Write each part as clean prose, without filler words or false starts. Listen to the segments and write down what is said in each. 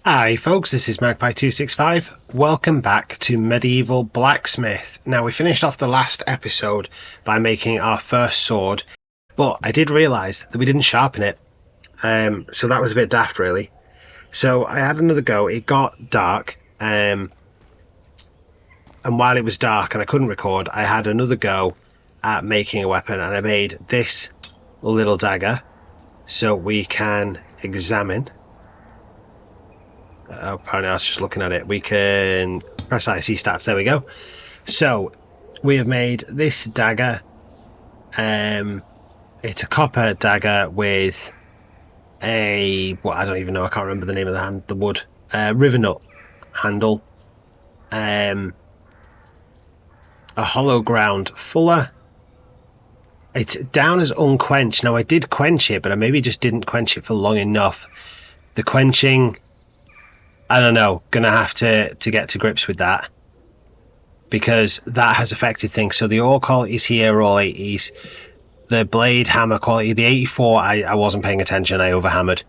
Hi folks, this is Magpie265. Welcome back to Medieval Blacksmith. Now, we finished off the last episode by making our first sword, but I did realise that we didn't sharpen it, so that was a bit daft really. So I had another go. It got dark, and while it was dark and I couldn't record, I had another go at making a weapon, and I made this little dagger so we can examine. Apparently I was just looking at it. We can press IC stats, there we go. So we have made this dagger. It's a copper dagger with a, well, I don't even know, I can't remember the name of the wood, river nut handle, a hollow ground fuller. It's down as unquenched. Now I did quench it, but I maybe just didn't quench it for long enough. The quenching, I don't know, gonna have to get to grips with that, because that has affected things. So the ore quality is here, all 80s. The blade hammer quality, the 84, I wasn't paying attention, I overhammered.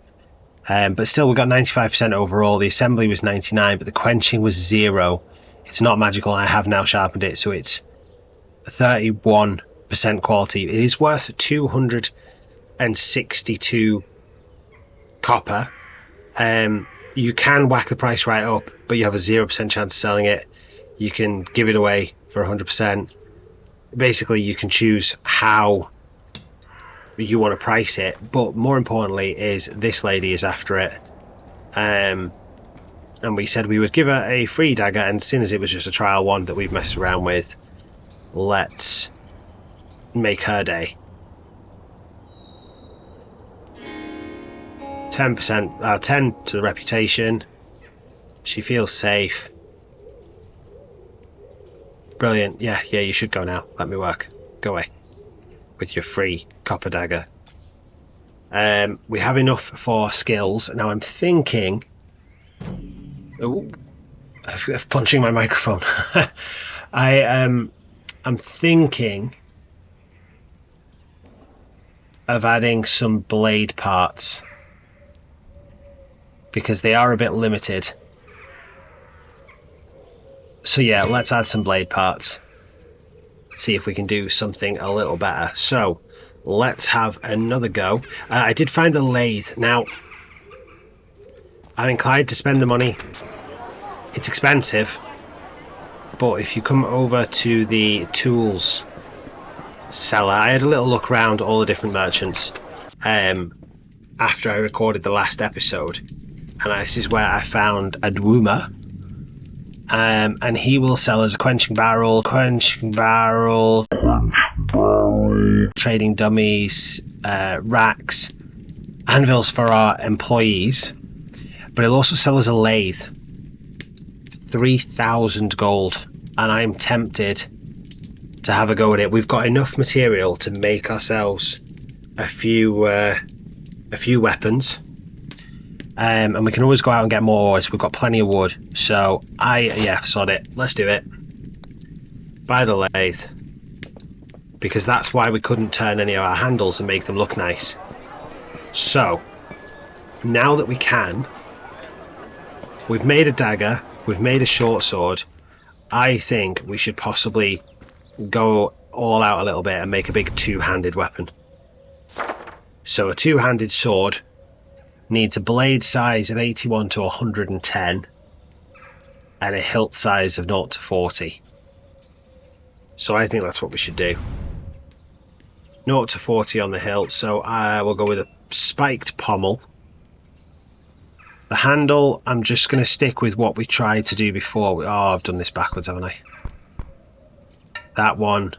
But still, we got 95% overall. The assembly was 99, but the quenching was 0. It's not magical. I have now sharpened it, so it's 31% quality. It is worth 262 copper. You can whack the price right up, but you have a 0% chance of selling it. You can give it away for 100%. Basically, you can choose how you want to price it, but more importantly is this lady is after it. And we said we would give her a free dagger, and seeing as it was just a trial one that we've messed around with, let's make her day. 10%, 10 to the reputation. She feels safe. Brilliant. Yeah, you should go now. Let me work. Go away with your free copper dagger. We have enough for skills. Now I'm thinking, oh, I'm punching my microphone. I'm thinking of adding some blade parts, because they are a bit limited. So yeah, let's add some blade parts, see if we can do something a little better. So let's have another go. I did find a lathe. Now I'm inclined to spend the money. It's expensive, but if you come over to the tools seller, I had a little look around all the different merchants after I recorded the last episode, and this is where I found Adwuma, and he will sell us a quenching barrel, trading dummies, racks, anvils for our employees, but he'll also sell us a lathe, 3,000 gold, and I'm tempted to have a go at it. We've got enough material to make ourselves a few weapons. And we can always go out and get more ores. We've got plenty of wood. So sod it. Let's do it. Buy the lathe. Because that's why we couldn't turn any of our handles and make them look nice. So, now that we can, we've made a dagger, we've made a short sword, I think we should possibly go all out a little bit and make a big two-handed weapon. So a two-handed sword needs a blade size of 81 to 110 and a hilt size of 0 to 40. So I think that's what we should do. 0 to 40 on the hilt, so I will go with a spiked pommel. The handle, I'm just going to stick with what we tried to do before. Oh, I've done this backwards, haven't I? That one.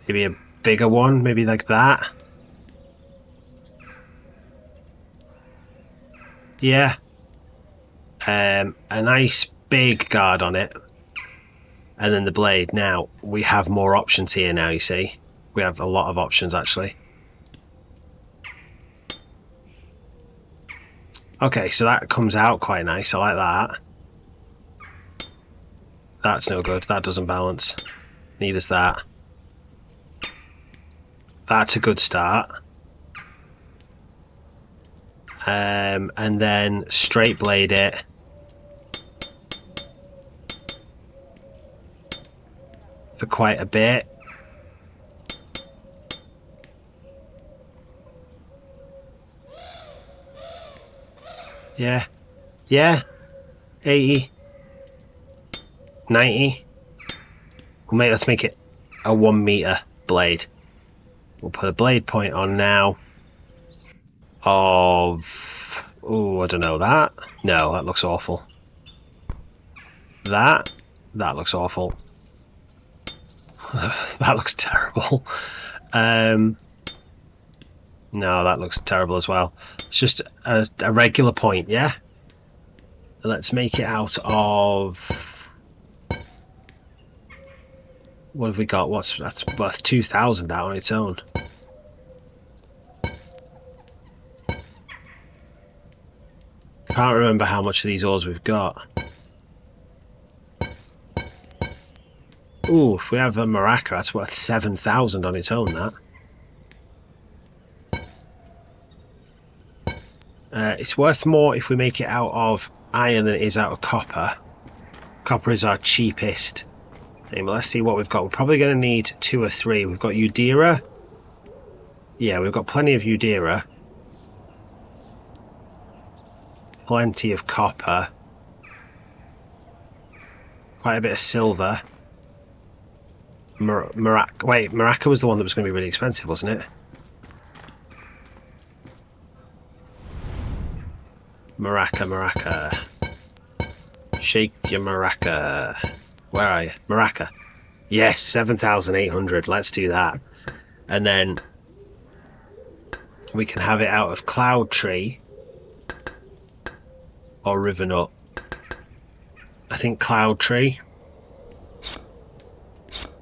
Maybe a bigger one, maybe like that. Yeah. A nice big guard on it. And then the blade. Now, we have more options here now, you see. We have a lot of options, actually. Okay, so that comes out quite nice. I like that. That's no good. That doesn't balance. Neither's that. That's a good start. and then straight blade it. For quite a bit. Yeah. Yeah. 80. 90. Let's make it a 1 meter blade. We'll put a blade point on now of, oh, I don't know, that. No, that looks awful. That looks awful. That looks terrible. No, that looks terrible as well. It's just a regular point, yeah? Let's make it out of, what have we got? That's worth 2,000 that on its own. Can't remember how much of these ores we've got. Ooh, if we have a maraca, that's worth 7,000 on its own, that. It's worth more if we make it out of iron than it is out of copper. Copper is our cheapest thing, but let's see what we've got. We're probably going to need 2 or 3. We've got Udira. Yeah, we've got plenty of Udira. Plenty of copper. Quite a bit of silver. Maraca was the one that was going to be really expensive, wasn't it? Maraca. Shake your maraca. Where are you? Maraca. Yes, 7,800. Let's do that. And then we can have it out of cloud tree or river nut. I think cloud tree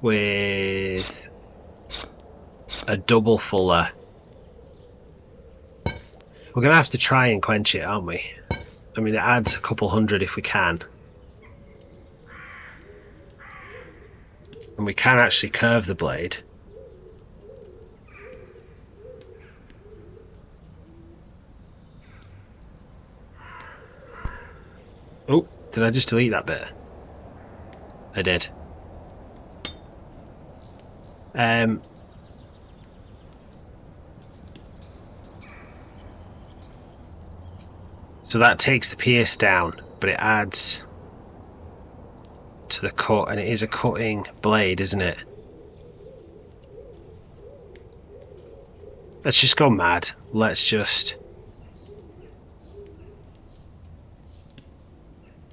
with a double fuller. We're going to have to try and quench it, aren't we? I mean, it adds a couple hundred if we can. And we can actually curve the blade. Oh, did I just delete that bit? I did. So that takes the pierce down, but it adds to the cut, and it is a cutting blade, isn't it? Let's just go mad. Let's just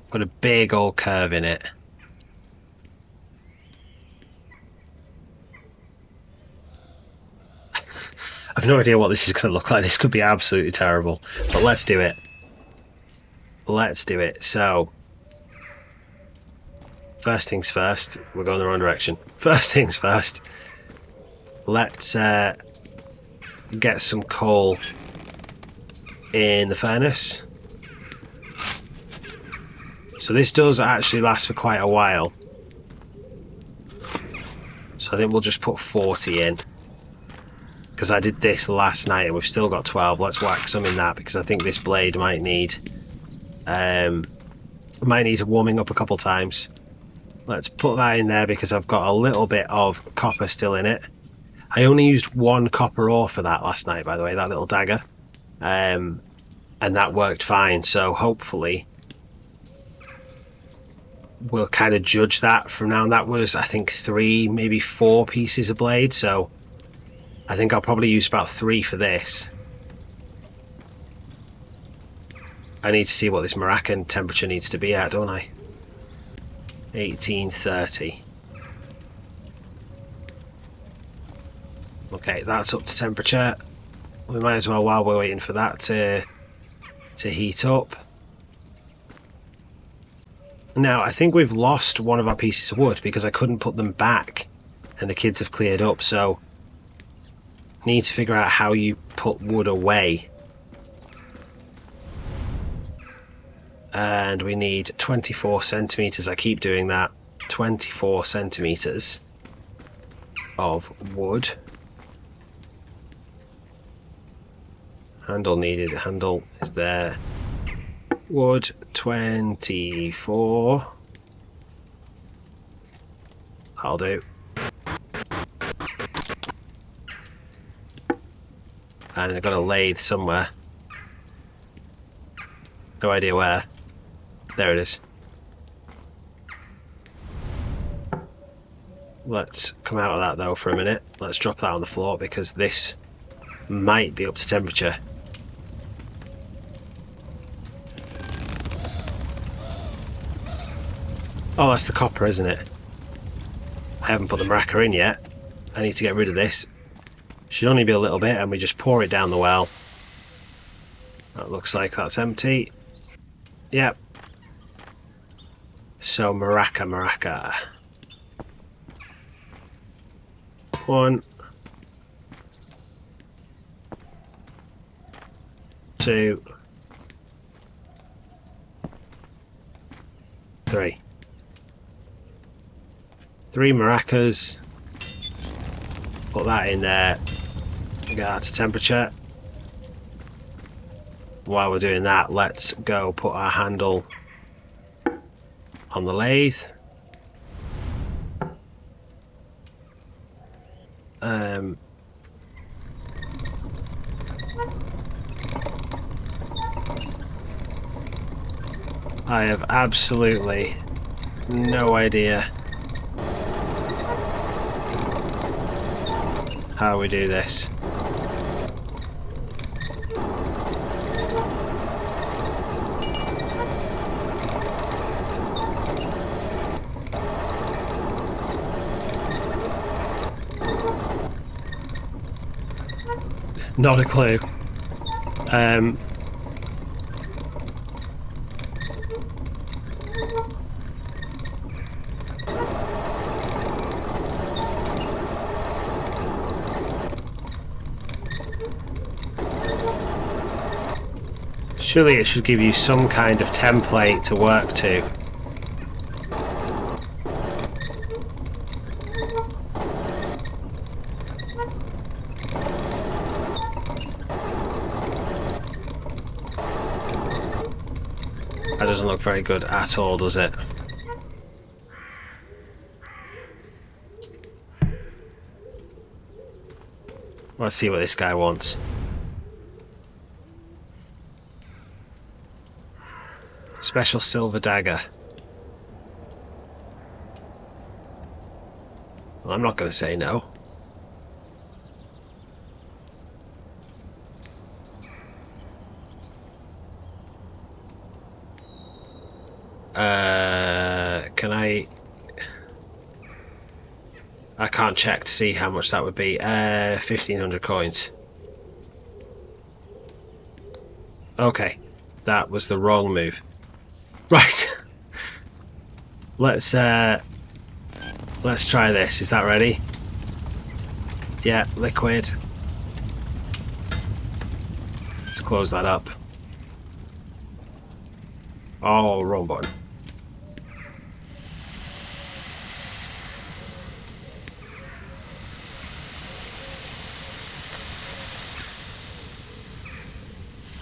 put a big old curve in it. I've no idea what this is going to look like. This could be absolutely terrible, but let's do it. Let's do it. So, first things first, we're going the wrong direction. First things first, let's get some coal in the furnace. So this does actually last for quite a while. So I think we'll just put 40 in. Because I did this last night and we've still got 12. Let's whack some in that because I think this blade might need warming up a couple times. Let's put that in there because I've got a little bit of copper still in it. I only used 1 copper ore for that last night, by the way, that little dagger. And that worked fine, so hopefully we'll kind of judge that from now. And that was, I think, 3, maybe 4 pieces of blade, so I think I'll probably use about 3 for this. I need to see what this maraca temperature needs to be at, don't I? 1830. Okay, that's up to temperature. We might as well, while we're waiting for that to heat up. Now, I think we've lost one of our pieces of wood because I couldn't put them back and the kids have cleared up, so need to figure out how you put wood away. And we need 24 centimeters. I keep doing that. 24 centimeters of wood. Handle needed. Handle is there. Wood 24. I'll do. And I've got a lathe somewhere. No idea where. There it is. Let's come out of that though for a minute. Let's drop that on the floor because this might be up to temperature. Oh, that's the copper, isn't it? I haven't put the maraca in yet. I need to get rid of this. Should only be a little bit, and we just pour it down the well. That looks like that's empty. Yep. So maraca. 1, 2, 3. 3 maracas. Put that in there. Get that to temperature. While we're doing that, let's go put our handle on the lathe. I have absolutely no idea how we do this. Not a clue. Surely it should give you some kind of template to work to. That doesn't look very good at all, does it? Let's see what this guy wants. Special silver dagger. Well, I'm not going to say no. Can I can't check to see how much that would be. 1,500 coins. Okay, that was the wrong move. Right. Let's try this. Is that ready? Yeah, liquid. Let's close that up. Oh, wrong button.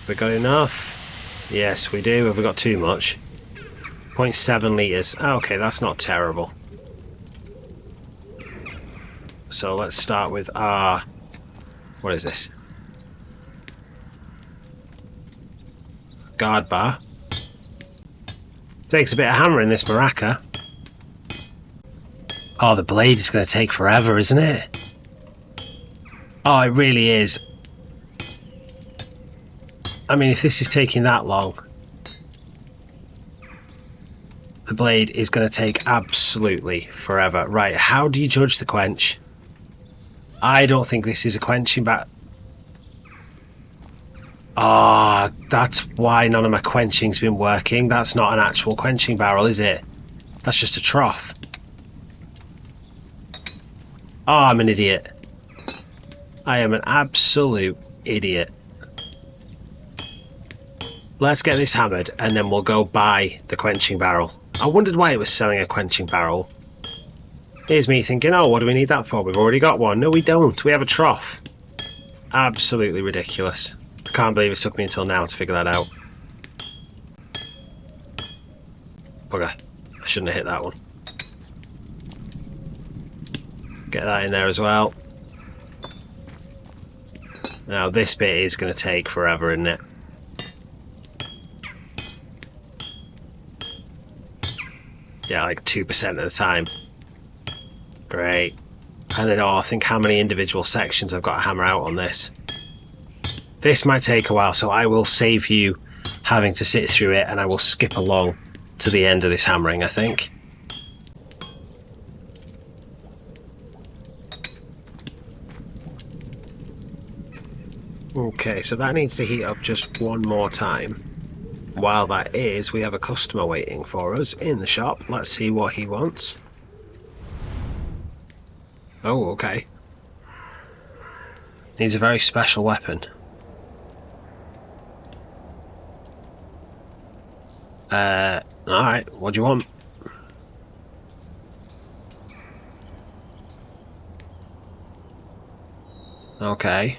Have we got enough? Yes, we do. Have we got too much? 0.7 litres. Okay, that's not terrible. So let's start with our... What is this? Guard bar. Takes a bit of hammering, this maraca. Oh, the blade is going to take forever, isn't it? Oh, it really is. I mean, if this is taking that long, the blade is going to take absolutely forever. Right, how do you judge the quench? I don't think this is a quenching barrel. Ah, that's why none of my quenching's been working. That's not an actual quenching barrel, is it? That's just a trough. Oh, I'm an idiot. I am an absolute idiot. Let's get this hammered and then we'll go buy the quenching barrel. I wondered why it was selling a quenching barrel. Here's me thinking, oh, what do we need that for? We've already got one. No, we don't. We have a trough. Absolutely ridiculous. I can't believe it took me until now to figure that out. Bugger. I shouldn't have hit that one. Get that in there as well. Now this bit is going to take forever, isn't it? Yeah, like 2% of the time. Great. And then, I think how many individual sections I've got to hammer out on this. This might take a while, so I will save you having to sit through it, and I will skip along to the end of this hammering, I think. Okay, so that needs to heat up just one more time. While that is, we have a customer waiting for us in the shop. Let's see what he wants. Oh, okay. Needs a very special weapon. Alright, what do you want? Okay.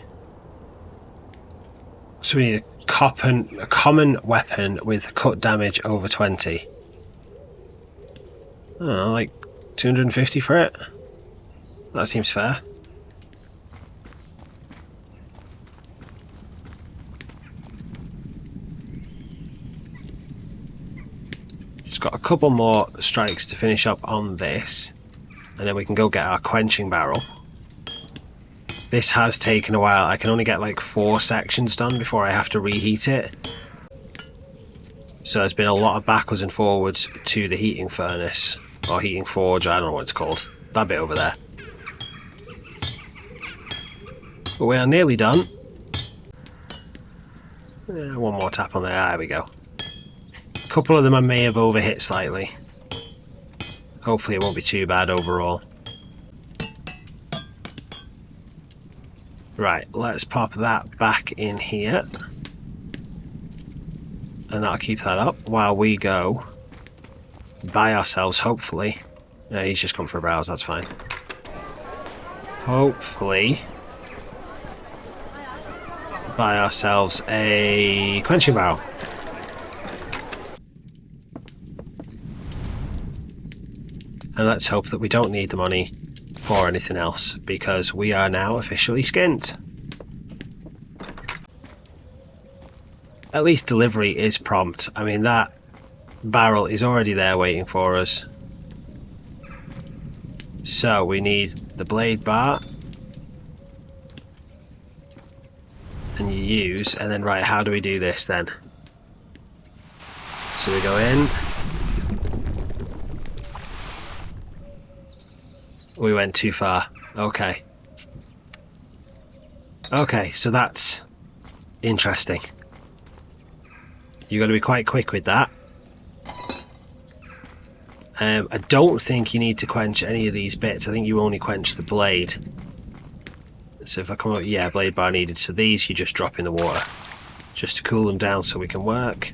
So we need a common weapon with cut damage over 20. I don't know, like 250 for it? That seems fair. Just got a couple more strikes to finish up on this, and then we can go get our quenching barrel. This has taken a while. I can only get like 4 sections done before I have to reheat it. So there's been a lot of backwards and forwards to the heating furnace, or heating forge, I don't know what it's called. That bit over there. But we are nearly done. One more tap on there, there we go. A couple of them I may have overhit slightly. Hopefully it won't be too bad overall. Right, let's pop that back in here. And that'll keep that up while we go buy ourselves, hopefully. No, he's just come for a browse, that's fine. Hopefully buy ourselves a quenching barrel. And let's hope that we don't need the money for anything else, because we are now officially skint. At least delivery is prompt. I mean, that barrel is already there waiting for us. So we need the blade bar. And you use, and then right, how do we do this then? So we go in. We went too far. Okay. Okay, so that's interesting. You've got to be quite quick with that. I don't think you need to quench any of these bits. I think you only quench the blade. So if I come up, yeah, blade bar needed. So these you just drop in the water, just to cool them down so we can work.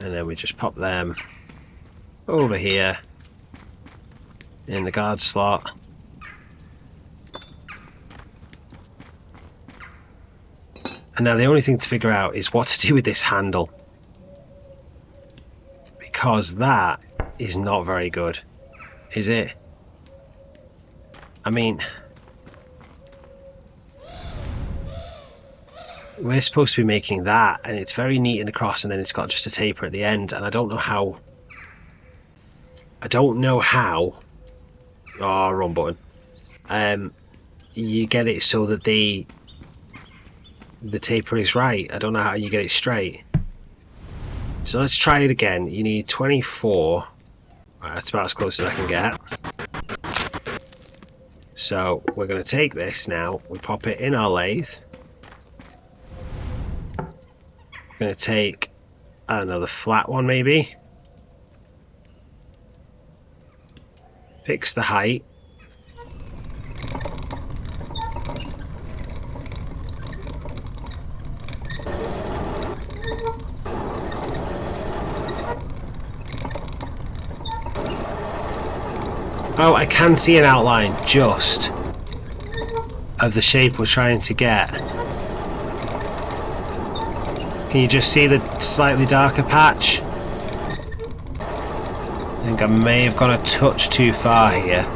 And then we just pop them over here in the guard slot. And now the only thing to figure out is what to do with this handle, because that is not very good, is it? I mean, we're supposed to be making that, and it's very neat and across, and then it's got just a taper at the end, and I don't know how. Oh, wrong button. You get it so that the taper is right. I don't know how you get it straight. So let's try it again. You need 24. Right, that's about as close as I can get. So we're going to take this now. We pop it in our lathe. We're going to take another flat one maybe. Fix the height. Oh, I can see an outline just of the shape we're trying to get. Can you just see the slightly darker patch? I think I may have gone a touch too far here.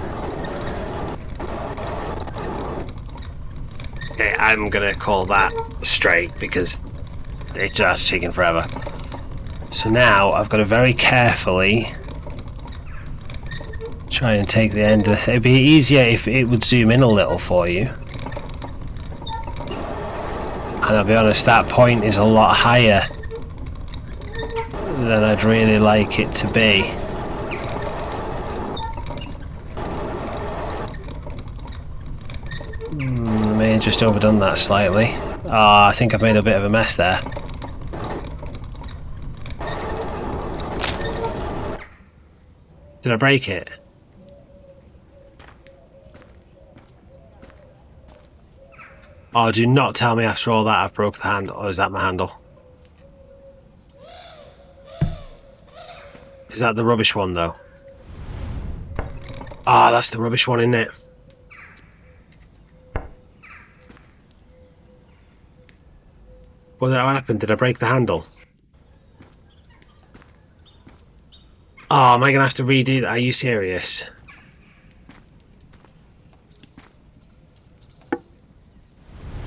Okay, I'm gonna call that straight because it's just taking forever. So now I've got to very carefully try and take the end of it. It'd be easier if it would zoom in a little for you. And I'll be honest, that point is a lot higher than I'd really like it to be. I may have just overdone that slightly. Ah, I think I've made a bit of a mess there. Did I break it? Oh, do not tell me after all that I've broke the handle, or is that my handle? Is that the rubbish one though? Ah, that's the rubbish one, isn't it? What happened? Did I break the handle? Oh, am I going to have to redo that? Are you serious?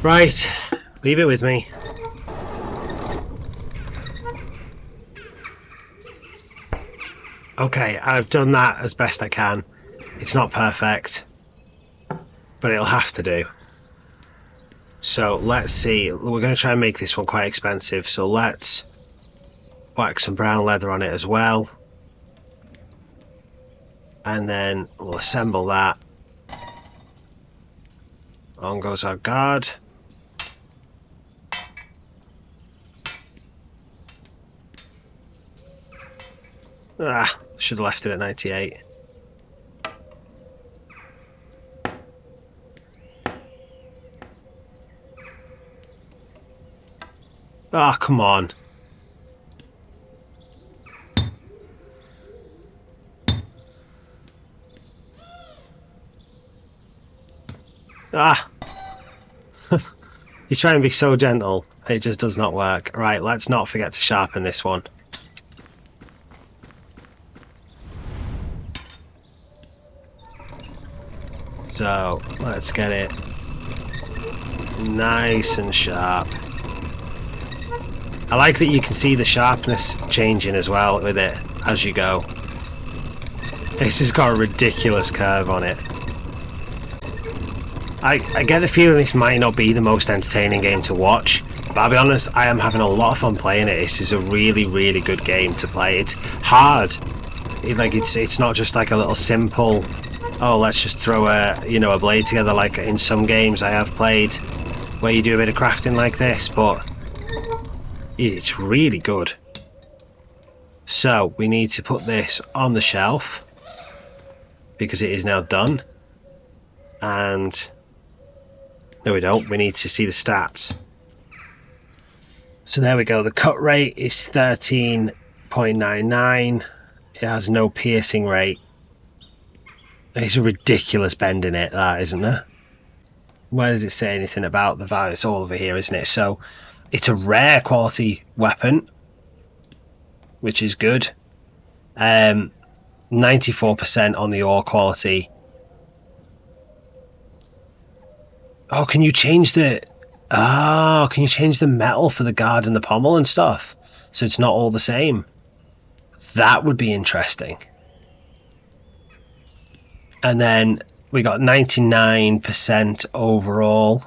Right, leave it with me. Okay, I've done that as best I can. It's not perfect, but it'll have to do. So let's see, we're going to try and make this one quite expensive, so let's whack some brown leather on it as well. And then we'll assemble that. On goes our guard. Ah, should have left it at 98. Ah, oh, come on. Ah. You try and be so gentle, it just does not work. Right, let's not forget to sharpen this one. So, let's get it nice and sharp. I like that you can see the sharpness changing as well with it as you go. This has got a ridiculous curve on it. I get the feeling this might not be the most entertaining game to watch, but I'll be honest, I am having a lot of fun playing it. This is a really, really good game to play. It's hard. It's not just like a little simple, oh, let's just throw a blade together like in some games I have played where you do a bit of crafting like this, but it's really good. So we need to put this on the shelf because it is now done, and no, we don't. We need to see the stats. So there we go. The cut rate is 13.99. It has no piercing rate. It's a ridiculous bend in it, that, isn't there? Where does it say anything about the value? It's all over here, isn't it? So it's a rare quality weapon, which is good. 94% on the ore quality. Oh, can you change the metal for the guard and the pommel and stuff? So it's not all the same. That would be interesting. And then we got 99% overall.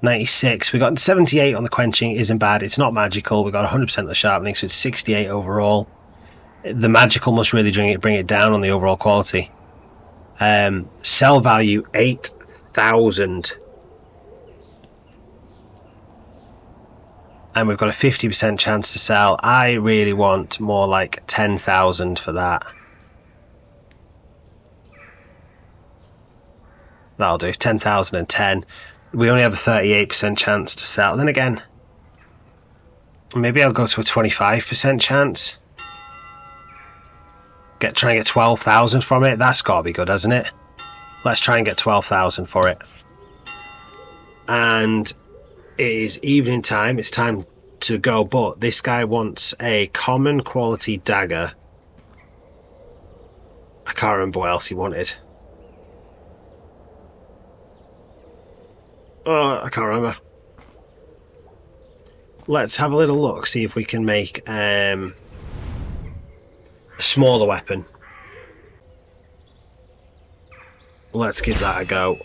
96. We got 78 on the quenching, isn't bad. It's not magical. We got 100% of the sharpening, so it's 68 overall. The magical must really bring it down on the overall quality. Sell value 8,000. And we've got a 50% chance to sell. I really want more like 10,000 for that. That'll do. 10,010. We only have a 38% chance to sell. Then again, maybe I'll go to a 25% chance. Try and get 12,000 from it. That's got to be good, hasn't it? Let's try and get 12,000 for it. And it is evening time. It's time to go, but this guy wants a common quality dagger. I can't remember what else he wanted. Oh, I can't remember. Let's have a little look, see if we can make a smaller weapon. Let's give that a go.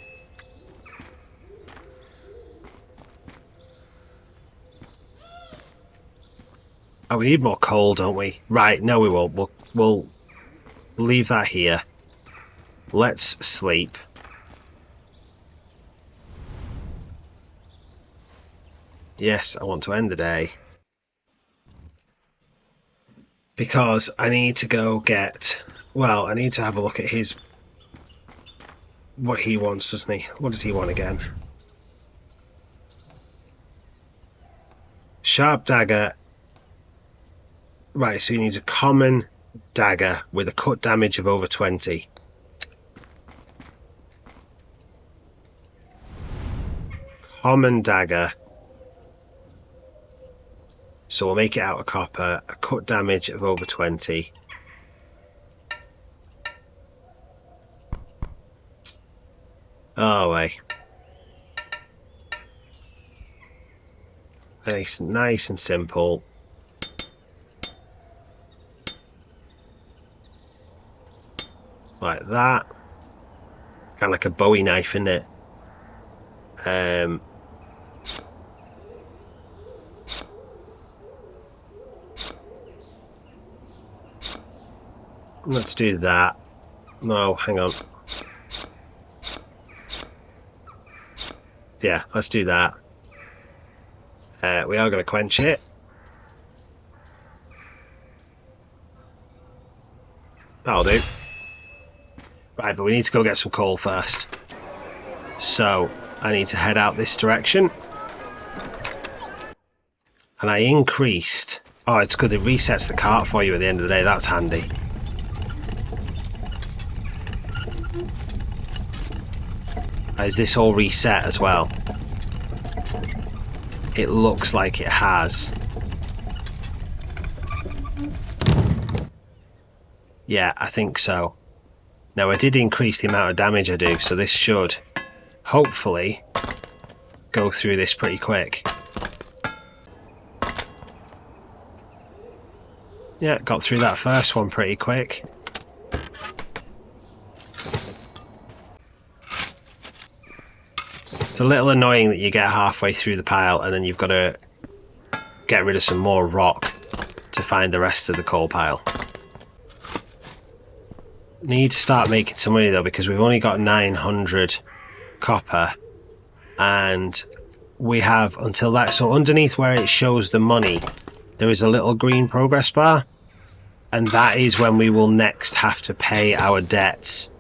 Oh, we need more coal, don't we? Right, no we won't. We'll leave that here. Let's sleep. Yes, I want to end the day. Because I need to go get... Well, I need to have a look at his... What he wants, doesn't he? What does he want again? Sharp dagger. Right, so he needs a common dagger with a cut damage of over 20. Common dagger. So we'll make it out of copper. A cut damage of over 20. Oh, way. Nice and simple. Like that. Kind of like a Bowie knife, isn't it? Let's do that. No, hang on. Yeah, let's do that. We are going to quench it. That'll do. Right, but we need to go get some coal first. So, I need to head out this direction. And I increased... Oh, it's good. It resets the cart for you at the end of the day. That's handy. Is this all reset as well? It looks like it has. Yeah, I think so. Now I did increase the amount of damage I do, so this should hopefully go through this pretty quick. Yeah, got through that first one pretty quick. It's a little annoying that you get halfway through the pile and then you've got to get rid of some more rock to find the rest of the coal pile. Need to start making some money though, because we've only got 900 copper and we have until that. So underneath where it shows the money there is a little green progress bar, and that is when we will next have to pay our debts.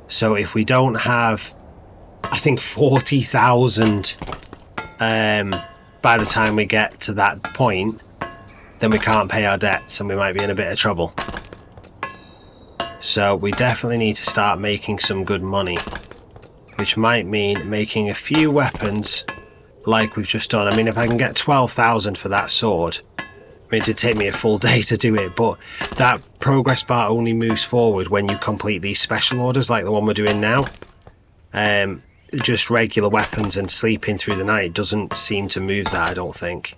So if we don't have, I think, 40,000 by the time we get to that point, then we can't pay our debts and we might be in a bit of trouble. So we definitely need to start making some good money, which might mean making a few weapons like we've just done. I mean, if I can get 12,000 for that sword, I mean, it'd take me a full day to do it, but that progress bar only moves forward when you complete these special orders like the one we're doing now. Just regular weapons and sleeping through the night doesn't seem to move that, I don't think.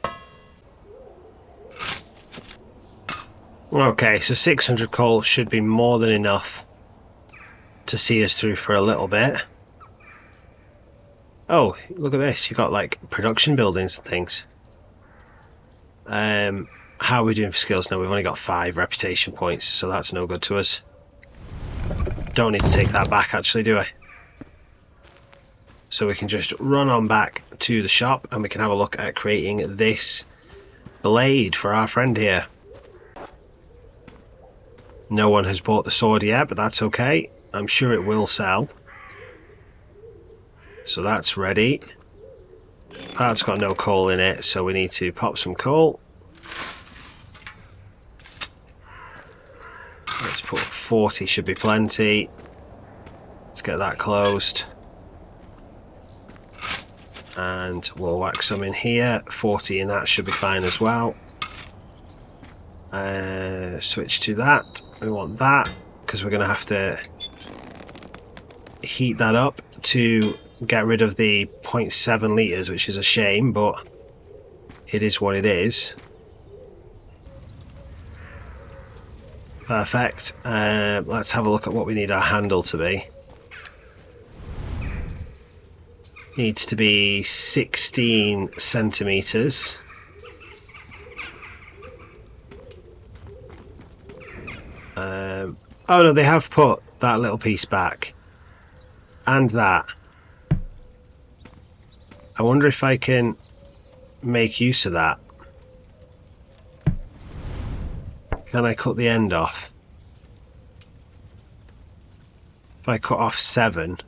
Okay, so 600 coal should be more than enough to see us through for a little bit. Oh, look at this. You've got like production buildings and things. How are we doing for skills? No, we've only got 5 reputation points, so that's no good to us. Don't need to take that back actually, do I? So we can just run on back to the shop and we can have a look at creating this blade for our friend here. No one has bought the sword yet, but that's okay. I'm sure it will sell. So that's ready. That's got no coal in it, so we need to pop some coal. let's put 40, should be plenty. Let's get that closed. And we'll whack some in here. 40 in that should be fine as well. Switch to that. We want that because we're going to have to heat that up to get rid of the 0.7 litres, which is a shame, but it is what it is. Perfect. Let's have a look at what we need our handle to be. Needs to be 16 centimetres. Oh no, they have put that little piece back. And that. I wonder if I can make use of that. Can I cut the end off? If I cut off 7.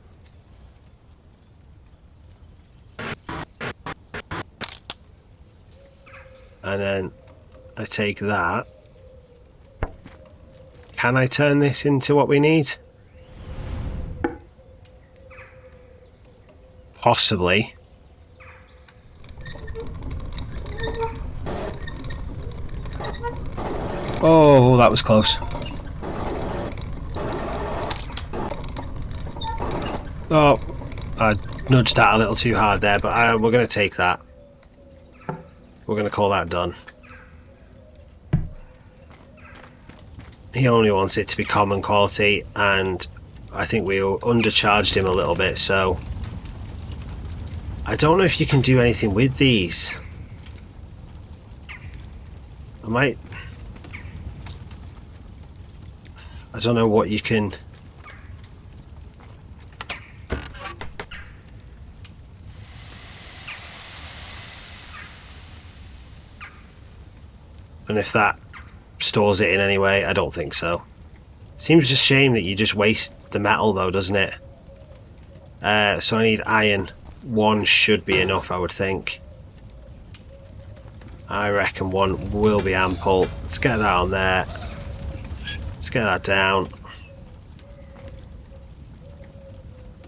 And then I take that. Can I turn this into what we need? Possibly. Oh, that was close. Oh, I nudged that a little too hard there, but we're going to take that. We're going to call that done. He only wants it to be common quality, and I think we undercharged him a little bit, so I don't know if you can do anything with these. I don't know what you can. And if that stores it in any way, I don't think so. Seems just a shame that you just waste the metal though, doesn't it? So I need iron. 1 should be enough, I would think. I reckon 1 will be ample. Let's get that on there. Let's get that down.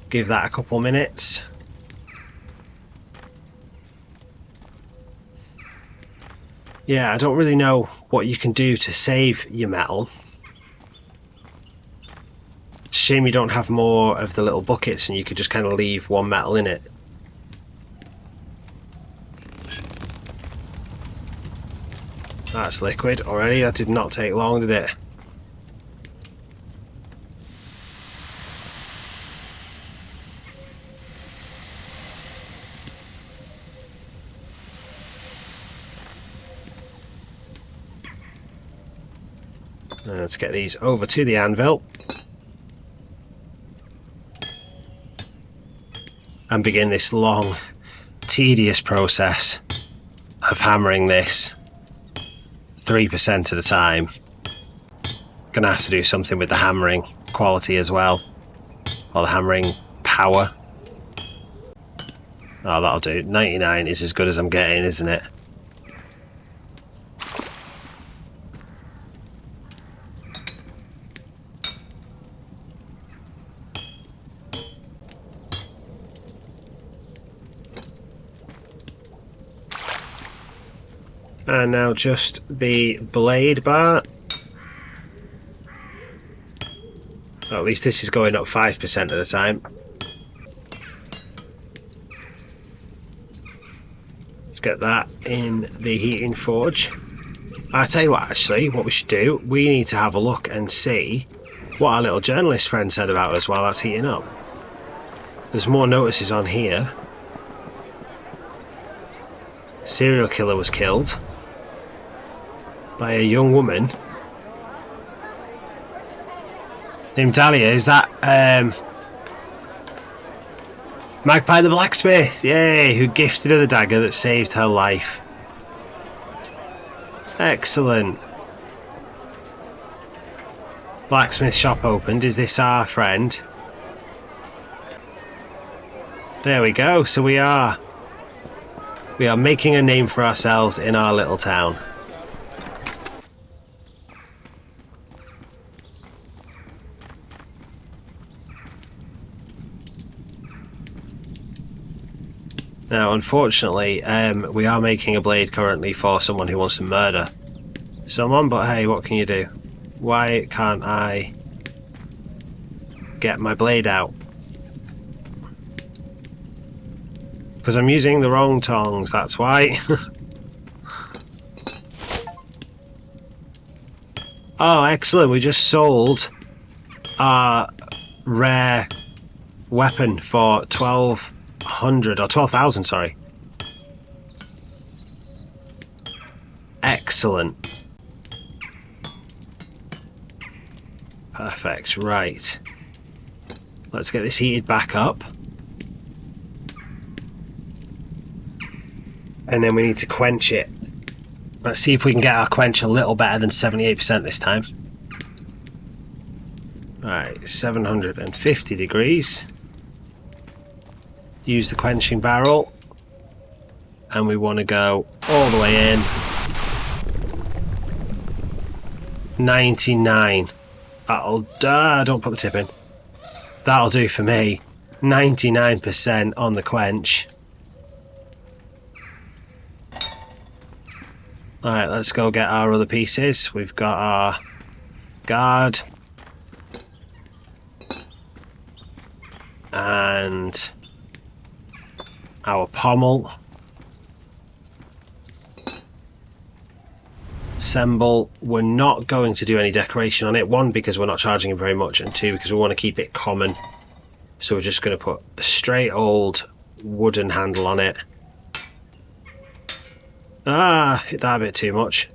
Give that a couple minutes. Yeah, I don't really know what you can do to save your metal. It's a shame you don't have more of the little buckets and you could just kind of leave 1 metal in it. That's liquid already. That did not take long, did it? Let's get these over to the anvil and begin this long, tedious process of hammering this 3% at a time. Gonna have to do something with the hammering quality as well, or the hammering power. Oh, that'll do. 99 is as good as I'm getting, isn't it? And now just the blade bar. Or at least this is going up 5% at a time. Let's get that in the heating forge. I'll tell you what, actually, what we should do, we need to have a look and see what our little journalist friend said about us while that's heating up. There's more notices on here. Serial killer was killed by a young woman named Dahlia. Is that Magpie the Blacksmith? Yay! Who gifted her the dagger that saved her life. Excellent. Blacksmith shop opened. Is this our friend? There we go. So we are making a name for ourselves in our little town. Now, unfortunately, we are making a blade currently for someone who wants to murder someone, but hey, what can you do? Why can't I get my blade out? Because I'm using the wrong tongs, that's why. Oh, excellent, we just sold our rare weapon for 1,200 or 12,000, sorry. Excellent. Perfect, right. Let's get this heated back up. And then we need to quench it. Let's see if we can get our quench a little better than 78% this time. Alright, 750 degrees. Use the quenching barrel. And we want to go all the way in. 99. That'll don't put the tip in. That'll do for me. 99% on the quench. Alright, let's go get our other pieces. We've got our guard. And our pommel. Assemble. We're not going to do any decoration on it. One, because we're not charging it very much, and two, because we want to keep it common. So we're just going to put a straight old wooden handle on it. Ah, hit that a bit too much.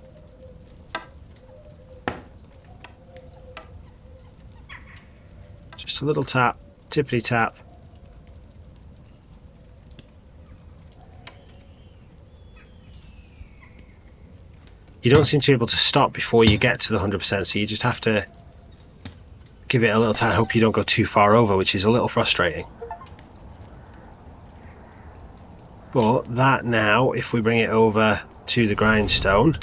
Just a little tap, tippity tap. You don't seem to be able to stop before you get to the 100%, so you just have to give it a little time. Hope you don't go too far over, which is a little frustrating. But that now, if we bring it over to the grindstone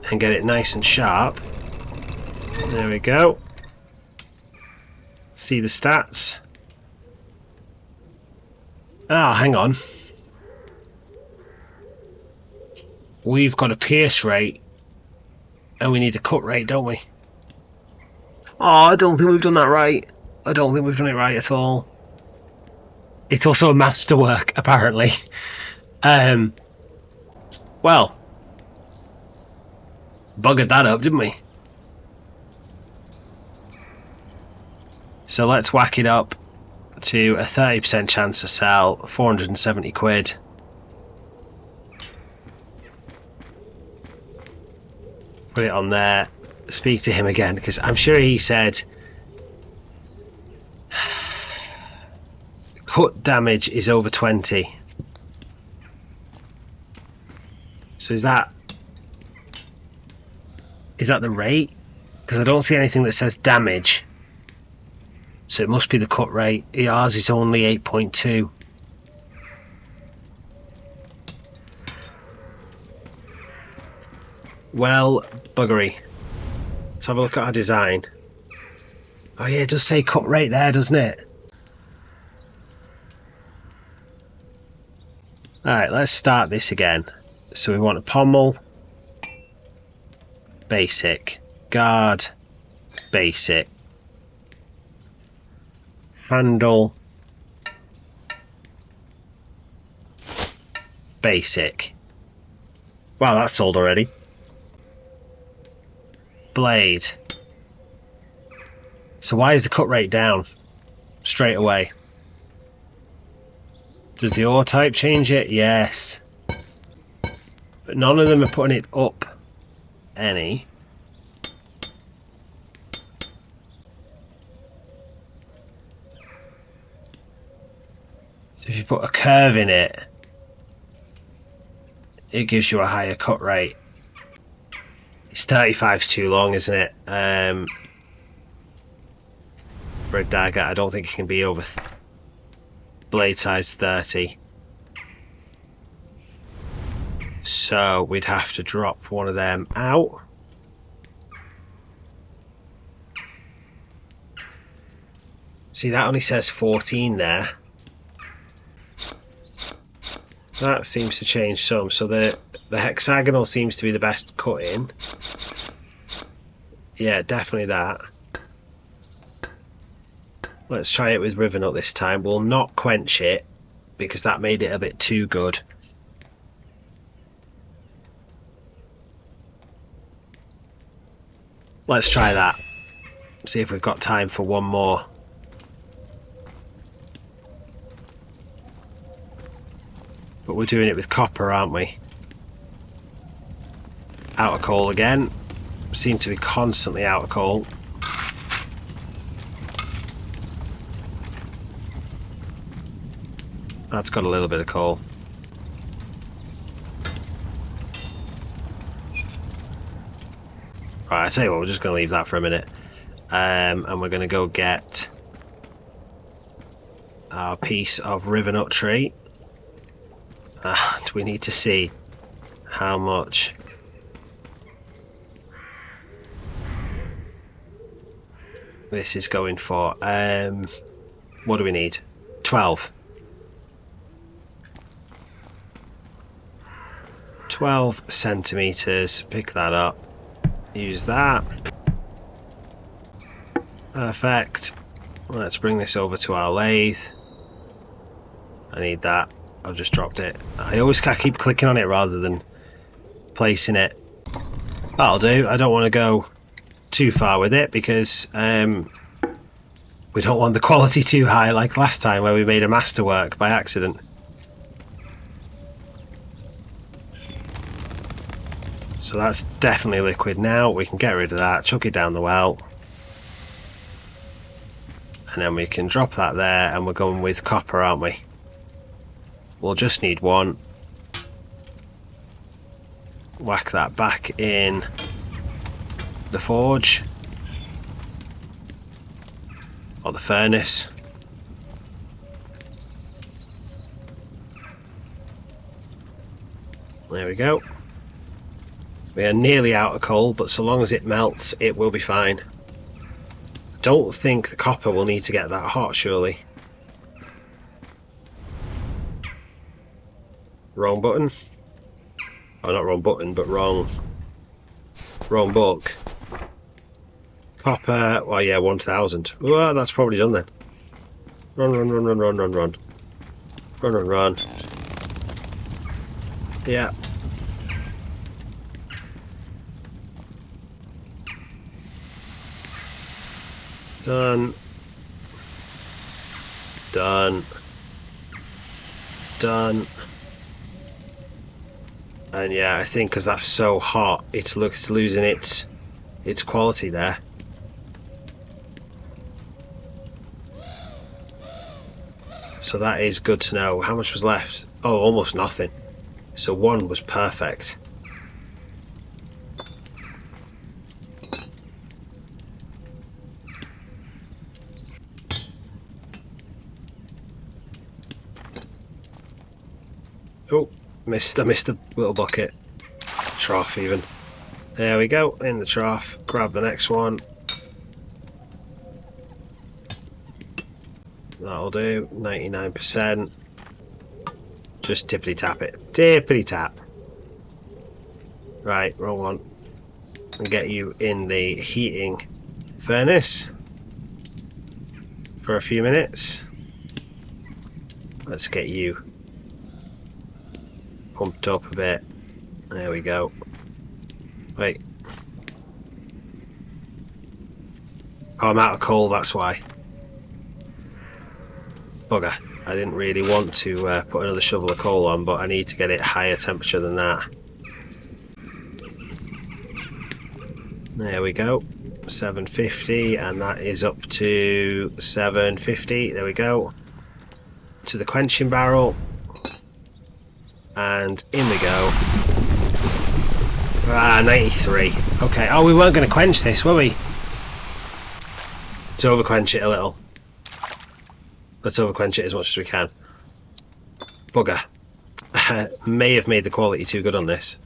and get it nice and sharp, there we go. See the stats. Ah, hang on. We've got a pierce rate and we need a cut rate, don't we? Oh, I don't think we've done that right. I don't think we've done it right at all. It's also a masterwork, apparently. Well, buggered that up, didn't we? So let's whack it up to a 30% chance to sell, 470 quid. Put it on there, speak to him again, because I'm sure he said cut damage is over 20. So is that the rate? Because I don't see anything that says damage. So it must be the cut rate. Ours is only 8.2. Well, buggery. Let's have a look at our design. Oh yeah, it does say cut rate there, doesn't it? Alright, let's start this again. So we want a pommel, basic, guard, basic, handle, basic. Wow, that's sold already. Blade. So why is the cut rate down straight away? Does the ore type change it? Yes. But none of them are putting it up any. So if you put a curve in it, it gives you a higher cut rate. It's 35's too long, isn't it? For a dagger, I don't think it can be over blade size 30. So we'd have to drop one of them out. See, that only says 14 there. That seems to change some. So the hexagonal seems to be the best cutting. Yeah, definitely that. Let's try it with river nut this time. We'll not quench it because that made it a bit too good. Let's try that. See if we've got time for one more. But we're doing it with copper, aren't we? Out of coal again. Seem to be constantly out of coal. That's got a little bit of coal. Right, I tell you what, we're just going to leave that for a minute. And we're going to go get our piece of river nut tree. And we need to see how much this is going for. What do we need? 12. 12 centimeters. Pick that up. Use that. Perfect. Let's bring this over to our lathe. I need that. I've just dropped it. I always keep clicking on it rather than placing it. That'll do. I don't want to go too far with it because we don't want the quality too high like last time where we made a masterwork by accident. So that's definitely liquid now. We can get rid of that, chuck it down the well. And then we can drop that there, and we're going with copper, aren't we? We'll just need one. Whack that back in the forge. Or the furnace. There we go. We are nearly out of coal, but so long as it melts, it will be fine. I don't think the copper will need to get that hot, surely. Wrong button. Oh, not wrong button, but wrong book. Copper, well, yeah, 1000. Well, that's probably done then. Run, run, run, run, run, run, run. Run, run, run. Yeah. Done. Done. Done. And yeah, I think because that's so hot, it's losing its quality there. So that is good to know. How much was left? Oh, almost nothing. So one was perfect. Oh, I missed the little bucket. Trough even. There we go, in the trough. Grab the next one. That'll do, 99%. Just tippity tap it. Tippity tap. Right, wrong one. And get you in the heating furnace for a few minutes. Let's get you pumped up a bit. There we go. Wait. Oh, I'm out of coal, that's why. Bugger. I didn't really want to put another shovel of coal on, but I need to get it higher temperature than that. There we go. 750, and that is up to 750. There we go. To the quenching barrel. And in we go. 93. Okay. Oh, we weren't going to quench this, were we? Let's over quench it a little. Let's over quench it as much as we can. Bugger. May have made the quality too good on this.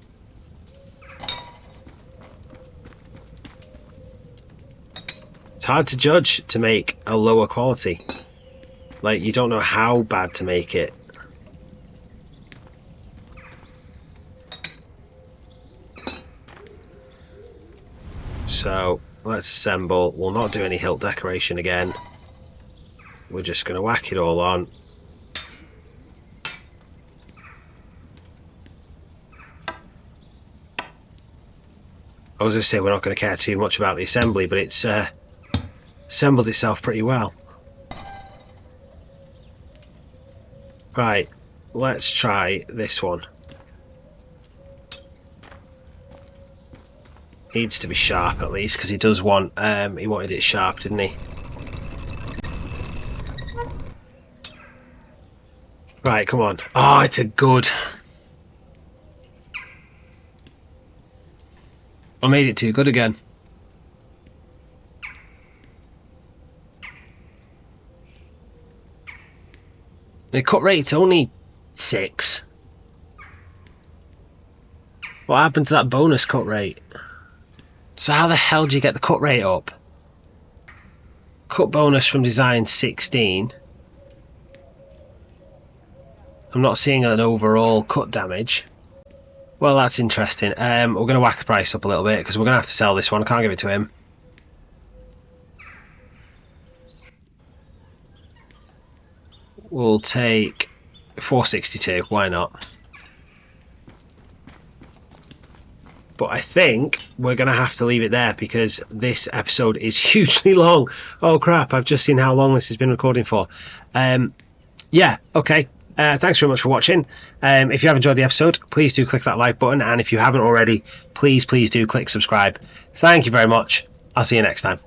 It's hard to judge to make a lower quality. Like, you don't know how bad to make it. So let's assemble. We'll not do any hilt decoration again. We're just going to whack it all on. I was going to say we're not going to care too much about the assembly, but it's assembled itself pretty well. Right, let's try this one. Needs to be sharp at least, because he does want, he wanted it sharp, didn't he? Right, come on. Oh, it's a good. I made it too good again. The cut rate's only 6. What happened to that bonus cut rate? So how the hell do you get the cut rate up? Cut bonus from design 16. I'm not seeing an overall cut damage. Well, that's interesting. We're going to whack the price up a little bit because we're going to have to sell this one. I can't give it to him. We'll take 462. Why not? But I think we're going to have to leave it there because this episode is hugely long. Oh crap, I've just seen how long this has been recording for. Yeah, okay. Thanks very much for watching. If you have enjoyed the episode, please do click that like button. And if you haven't already, please do click subscribe. Thank you very much. I'll see you next time.